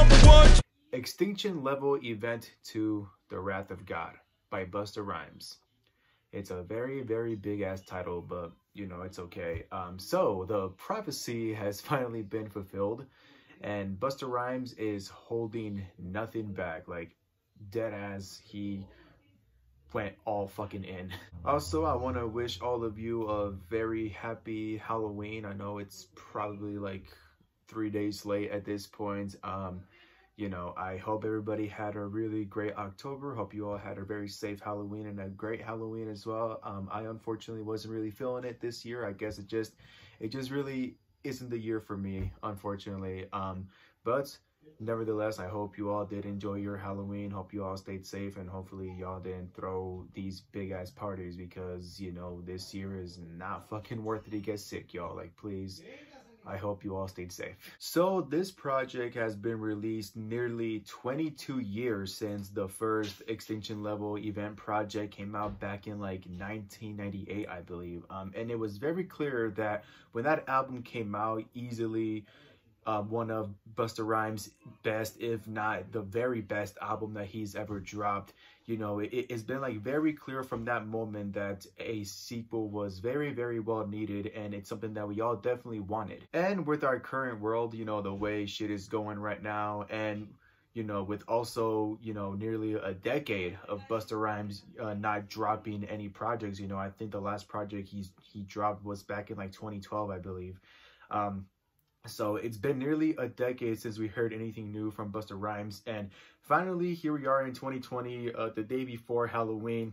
#1. Extinction level event to The Wrath of God by Busta Rhymes. It's a very, very big ass title, but you know, it's okay. So the prophecy has finally been fulfilled, and Busta Rhymes is holding nothing back. Like, dead ass, he went all fucking in. Also, I want to wish all of you a very happy Halloween. I know it's probably like 3 days late at this point. You know, I hope everybody had a really great October. Hope you all had a very safe Halloween and a great Halloween as well. I unfortunately wasn't really feeling it this year. I guess it just really isn't the year for me, unfortunately. But nevertheless, I hope you all did enjoy your Halloween. Hope you all stayed safe, and hopefully y'all didn't throw these big ass parties, because, you know, this year is not fucking worth it to get sick, y'all. Like, please. I hope you all stayed safe. So this project has been released nearly 22 years since the first Extinction level event project came out back in like 1998, I believe. And it was very clear that when that album came out, easily one of Busta Rhymes' best, if not the very best album that he's ever dropped. You know, it's been like very clear from that moment that a sequel was very, very well needed, and it's something that we all definitely wanted. And with our current world, you know, the way shit is going right now, and you know, with also, you know, nearly a decade of Busta Rhymes not dropping any projects. You know, I think the last project he dropped was back in like 2012, I believe. So it's been nearly a decade since we heard anything new from Busta Rhymes, and finally here we are in 2020, the day before Halloween.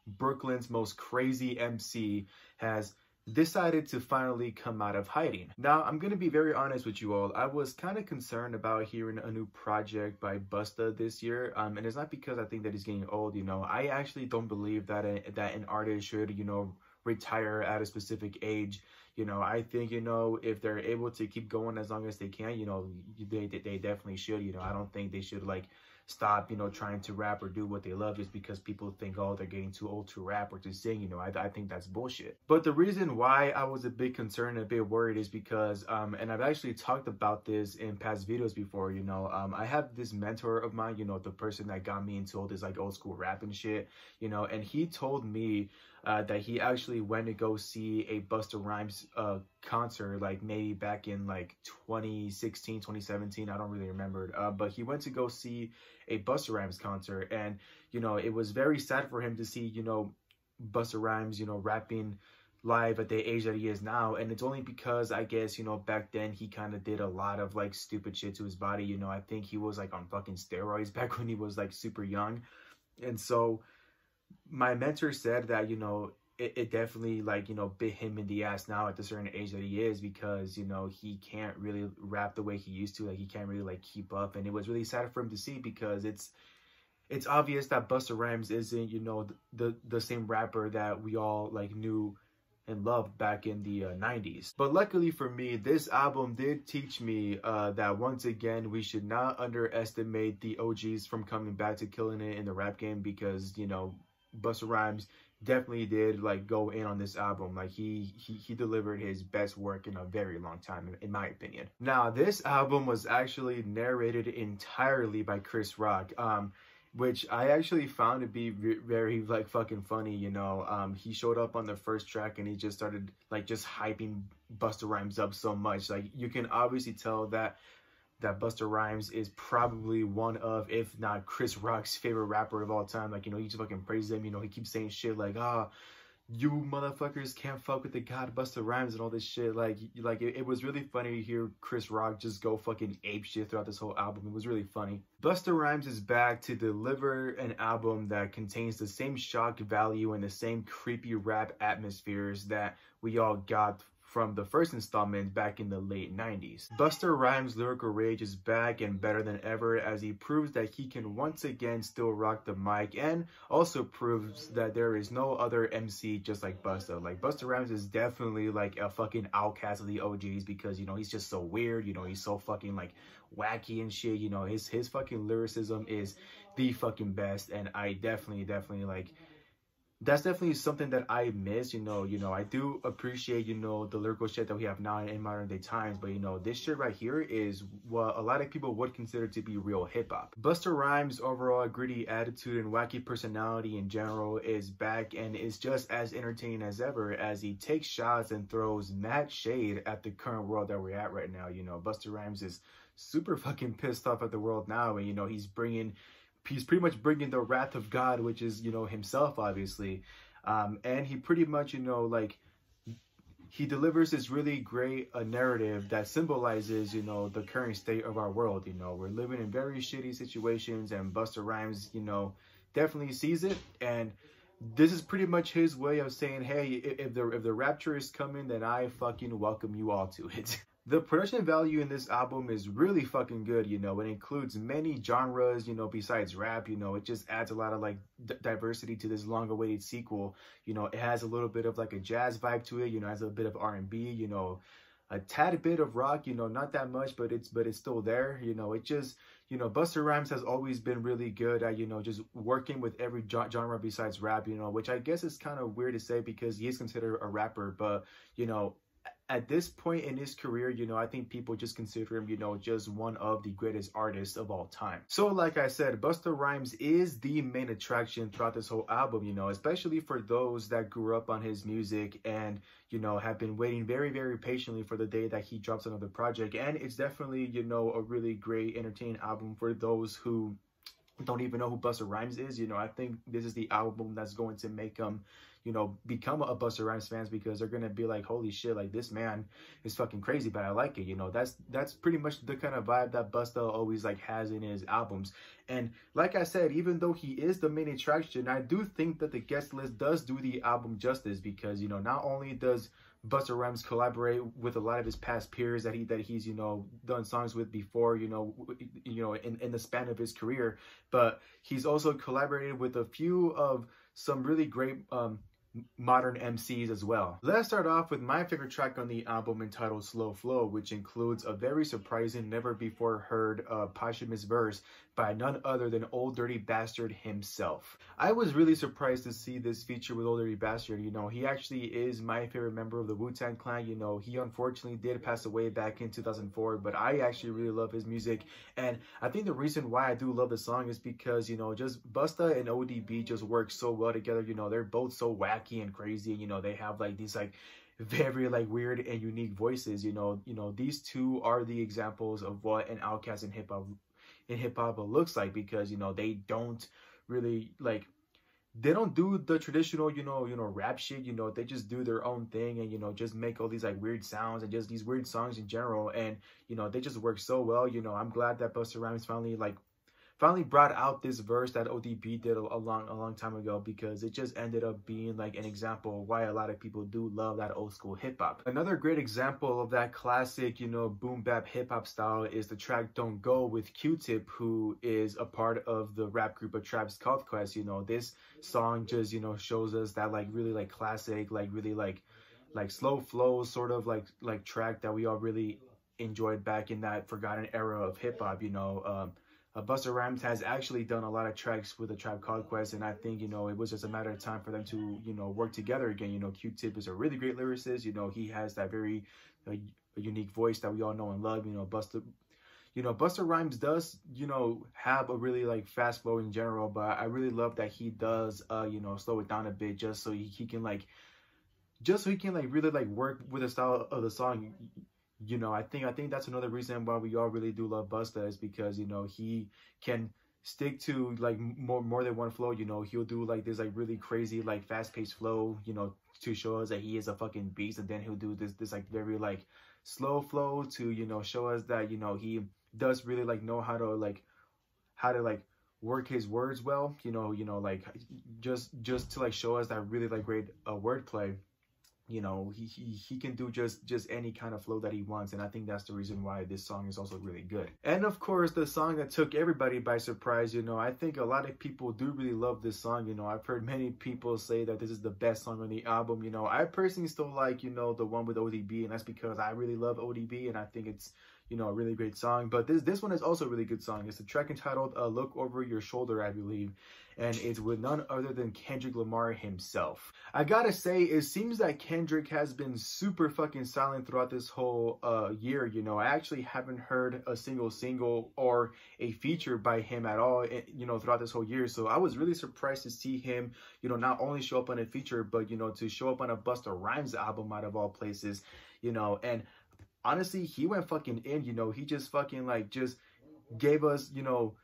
Brooklyn's most crazy MC has decided to finally come out of hiding. Now, I'm gonna be very honest with you all. I was kind of concerned about hearing a new project by Busta this year, and it's not because I think that he's getting old. You know, I actually don't believe that an artist should, you know, retire at a specific age. You know, I think, you know, if they're able to keep going as long as they can, you know, they definitely should. You know, I don't think they should like stop, you know, trying to rap or do what they love just because people think, oh, they're getting too old to rap or to sing. You know, I think that's bullshit. But the reason why I was a bit concerned and a bit worried is because, and I've actually talked about this in past videos before, you know, I have this mentor of mine, you know, the person that got me into all this like old school rap and shit, you know, and he told me that he actually went to go see a Busta Rhymes concert, like maybe back in like 2016, 2017, I don't really remember, but he went to go see a Busta Rhymes concert, and, you know, it was very sad for him to see, you know, Busta Rhymes, you know, rapping live at the age that he is now. And it's only because, I guess, you know, back then he kind of did a lot of like stupid shit to his body. You know, I think he was like on fucking steroids back when he was like super young. And so my mentor said that, you know, it definitely like, you know, bit him in the ass now at the certain age that he is, because, you know, he can't really rap the way he used to. Like, he can't really like keep up. And it was really sad for him to see, because it's obvious that Busta Rhymes isn't, you know, the same rapper that we all like knew and loved back in the 90s. But luckily for me, this album did teach me that once again, we should not underestimate the OGs from coming back to killing it in the rap game, because, you know, Busta Rhymes definitely did like go in on this album. Like he delivered his best work in a very long time, in my opinion. Now, this album was actually narrated entirely by Chris Rock, which I actually found to be very like fucking funny. You know, he showed up on the first track and he just started like just hyping Busta Rhymes up so much. Like, you can obviously tell that Busta Rhymes is probably one of, if not Chris Rock's favorite rapper of all time. Like, you know, he just fucking praises him. You know, he keeps saying shit like, you motherfuckers can't fuck with the god Busta Rhymes and all this shit. Like it was really funny to hear Chris Rock just go fucking ape shit throughout this whole album. It was really funny. Busta Rhymes is back to deliver an album that contains the same shock value and the same creepy rap atmospheres that we all got from the first installment back in the late 90s. Busta Rhymes' lyrical rage is back and better than ever, as he proves that he can once again still rock the mic, and also proves that there is no other MC just like Busta. Like, Busta Rhymes is definitely like a fucking outcast of the OGs, because, you know, he's just so weird. You know, he's so fucking like wacky and shit. You know, his fucking lyricism is the fucking best, and I definitely like that's definitely something that I miss. I do appreciate, the lyrical shit that we have now in modern day times. But, this shit right here is what a lot of people would consider to be real hip hop. Busta Rhymes' overall gritty attitude and wacky personality in general is back and is just as entertaining as ever as he takes shots and throws mad shade at the current world that we're at right now. Busta Rhymes is super fucking pissed off at the world now. And, he's pretty much bringing the wrath of God, which is, himself, obviously. And he pretty much, he delivers this really great narrative that symbolizes, the current state of our world. We're living in very shitty situations, and Busta Rhymes, definitely sees it. And this is pretty much his way of saying, hey, if the rapture is coming, then I fucking welcome you all to it. The production value in this album is really fucking good. It includes many genres, besides rap. It just adds a lot of like diversity to this long awaited sequel. It has a little bit of like a jazz vibe to it, it has a bit of R&B, a tad bit of rock, not that much, but it's still there. It just, Busta Rhymes has always been really good at, just working with every genre besides rap, which I guess is kind of weird to say because he is considered a rapper, but, at this point in his career, I think people just consider him, just one of the greatest artists of all time. So like I said, Busta Rhymes is the main attraction throughout this whole album, especially for those that grew up on his music and, have been waiting very, very patiently for the day that he drops another project. And it's definitely, a really great, entertaining album for those who don't even know who Busta Rhymes is. I think this is the album that's going to make them become a Busta Rhymes fans, because they're gonna be like, holy shit, like this man is fucking crazy, but I like it. That's pretty much the kind of vibe that Busta always like has in his albums. And like I said, even though he is the main attraction, I do think that the guest list does do the album justice, because not only does Busta Rhymes collaborate with a lot of his past peers that he's done songs with before, in the span of his career, but he's also collaborated with a few of some really great modern MCs as well. Let's start off with my favorite track on the album, entitled Slow Flow, which includes a very surprising, never before heard posthumous verse by none other than Old Dirty Bastard himself. I was really surprised to see this feature with Old Dirty Bastard. He actually is my favorite member of the Wu-Tang Clan. He unfortunately did pass away back in 2004, but I actually really love his music. And I think the reason why I do love the song is because, just Busta and ODB just work so well together. They're both so wacky and crazy. They have like these like very like weird and unique voices. These two are the examples of what an outcast in hip hop looks like, because they don't really like, they don't do the traditional rap shit. They just do their own thing and just make all these like weird sounds and just these weird songs in general, and they just work so well. I'm glad that Busta Rhymes finally brought out this verse that ODB did a long time ago, because it just ended up being like an example of why a lot of people do love that old school hip hop. Another great example of that classic, boom bap hip hop style is the track Don't Go with Q-Tip, who is a part of the rap group of Tribe Called Quest. This song just, shows us that like really like classic, like really like slow flow sort of like track that we all really enjoyed back in that forgotten era of hip hop. Busta Rhymes has actually done a lot of tracks with the Tribe Called Quest, and I think, it was just a matter of time for them to, work together again. Q-Tip is a really great lyricist. He has that very unique voice that we all know and love. Busta Rhymes does, have a really like fast flow in general, but I really love that he does, slow it down a bit just so he can really like work with the style of the song. I think that's another reason why we all really do love Busta, is because, he can stick to like more than one flow. He'll do like this like really crazy like fast-paced flow, to show us that he is a fucking beast, and then he'll do this like very like slow flow to, show us that, he does really like know how to like work his words well, like just to like show us that really like great wordplay. He can do just any kind of flow that he wants, and I think that's the reason why this song is also really good. And of course, the song that took everybody by surprise, I think a lot of people do really love this song. I've heard many people say that this is the best song on the album. I personally still like, the one with ODB, and that's because I really love ODB, and I think it's, a really great song. But this one is also a really good song. It's the track entitled Look Over Your Shoulder, I believe. and it's with none other than Kendrick Lamar himself. I gotta say, it seems that Kendrick has been super fucking silent throughout this whole year. You know, I actually haven't heard a single or a feature by him at all, you know, throughout this whole year. So I was really surprised to see him, you know, not only show up on a feature, but, you know, to show up on a Busta Rhymes album out of all places, you know. And honestly, he went fucking in, you know. He just fucking like just gave us, you know,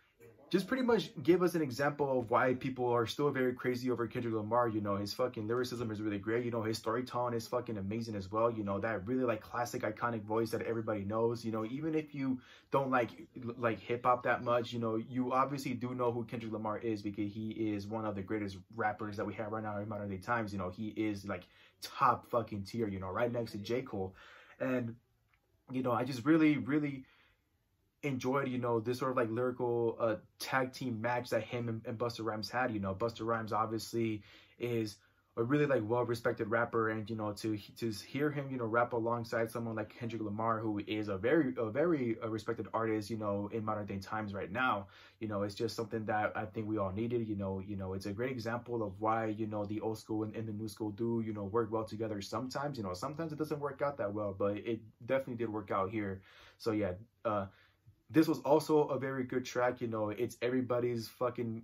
just pretty much gave us an example of why people are still very crazy over Kendrick Lamar. You know, his fucking lyricism is really great. You know, his storytelling is fucking amazing as well. You know, that really like classic iconic voice that everybody knows. You know, even if you don't like hip hop that much, you know, you obviously do know who Kendrick Lamar is, because he is one of the greatest rappers that we have right now in modern day times. You know, he is like top fucking tier, you know, right next to J. Cole. And, you know, I just really enjoyed, you know, this sort of like lyrical tag team match that him and Busta Rhymes had. You know, Busta Rhymes obviously is a really like well-respected rapper, and, you know, to hear him, you know, rap alongside someone like Kendrick Lamar, who is a very respected artist, you know, in modern day times right now, you know, it's just something that I think we all needed. You know, it's a great example of why, you know, the old school and the new school do, you know, work well together sometimes. You know, sometimes it doesn't work out that well, but it definitely did work out here. So yeah, this was also a very good track. You know, it's everybody's fucking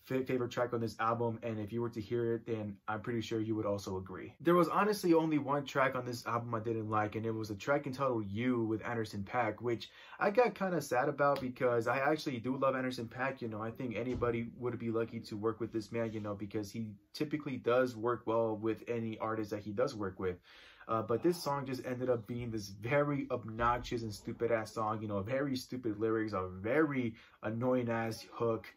favorite track on this album, and if you were to hear it, then I'm pretty sure you would also agree. There was honestly only one track on this album I didn't like, and it was a track entitled You with Anderson .Paak, which I got kind of sad about, because I actually do love Anderson .Paak. You know, I think anybody would be lucky to work with this man, you know, because he typically does work well with any artist that he does work with. But this song just ended up being this very obnoxious and stupid ass song, you know, very stupid lyrics, a very annoying ass hook.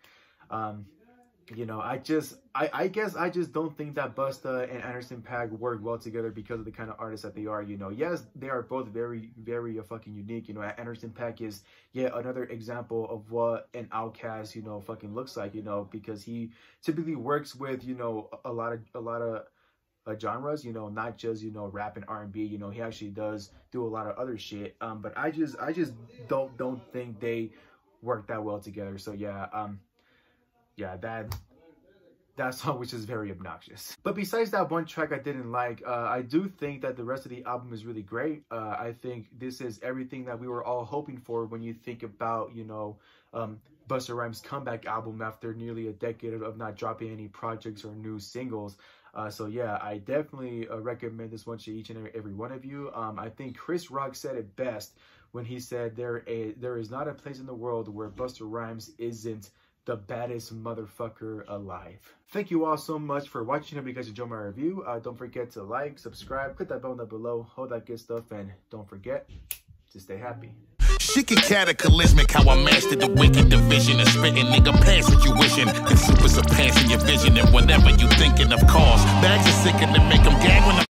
You know, I guess I just don't think that Busta and Anderson .Paak work well together because of the kind of artists that they are. You know, yes, they are both very fucking unique. You know, Anderson .Paak is yet another example of what an outcast, you know, fucking looks like, you know, because he typically works with, you know, a lot of genres, you know, not just, you know, rap and R&B. You know, he actually does do a lot of other shit, but I just don't think they work that well together. So yeah, yeah, that song was just very obnoxious. But besides that one track I didn't like, I do think that the rest of the album is really great. I think this is everything that we were all hoping for when you think about, you know, Busta Rhymes' comeback album after nearly a decade of not dropping any projects or new singles. So yeah, I definitely recommend this one to each and every one of you. I think Chris Rock said it best when he said there is not a place in the world where Busta Rhymes isn't the baddest motherfucker alive. Thank you all so much for watching. Hope you guys enjoyed my review. Don't forget to like, subscribe, click that bell down below, all that good stuff, and don't forget to stay happy. Chic and cataclysmic, how I mastered the wicked division and spitting, nigga, pass what you wishing. The super surpassing your vision and whatever you thinking of cause. Bags are sicker to make them gag when